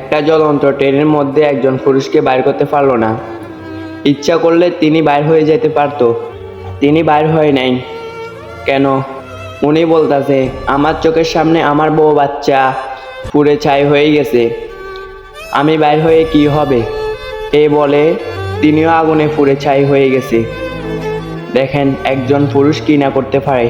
একটা জ্বলন্ত ট্রেনের মধ্যে একজন পুরুষকে বাইর করতে পারলো না। ইচ্ছা করলে তিনি বাইর হয়ে যেতে পারতো, তিনি বাইর হয় নাই কেন? উনি বলতাছে, আমার চোখের সামনে আমার বউ বাচ্চা পুড়ে ছাই হয়ে গেছে, আমি বাইর হয়ে কি হবে? এই বলে তিনিও আগুনে পুড়ে ছাই হয়ে গেছে। দেখেন একজন পুরুষ কি না করতে পারে।